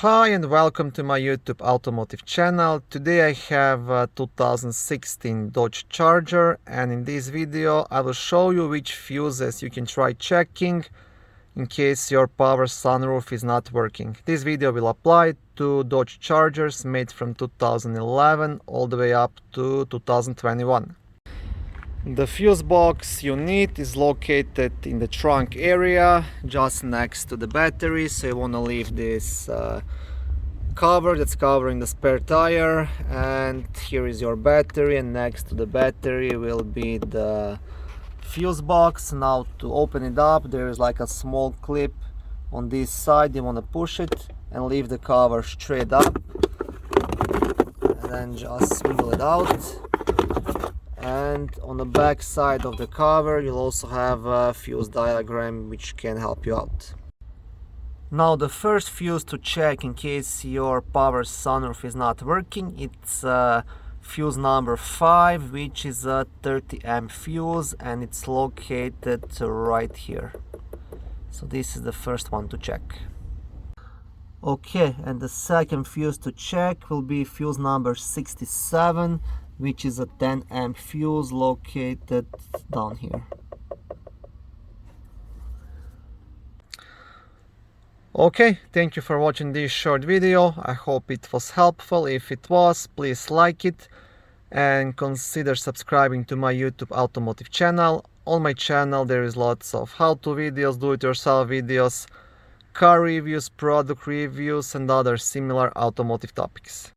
Hi and welcome to my YouTube automotive channel. Today I have a 2016 Dodge Charger, and in this video I will show you which fuses you can try checking in case your power sunroof is not working. This video will apply to Dodge Chargers made from 2011 all the way up to 2021. The fuse box you need is located in the trunk area, just next to the battery, so you want to leave this cover that's covering the spare tire, and here is your battery, and next to the battery will be the fuse box. Now to open it up, there is like a small clip on this side. You want to push it and leave the cover straight up, and then just wiggle it out. And on the back side of the cover you'll also have a fuse diagram which can help you out. Now the first fuse to check in case your power sunroof is not working, it's fuse number 5, which is a 30 amp fuse, and it's located right here. So this is the first one to check. Okay, and the second fuse to check will be fuse number 67, which is a 10 amp fuse located down here. Okay, thank you for watching this short video. I hope it was helpful. If it was, please like it and consider subscribing to my YouTube automotive channel. On my channel there is lots of how-to videos, do-it-yourself videos, car reviews, product reviews and other similar automotive topics.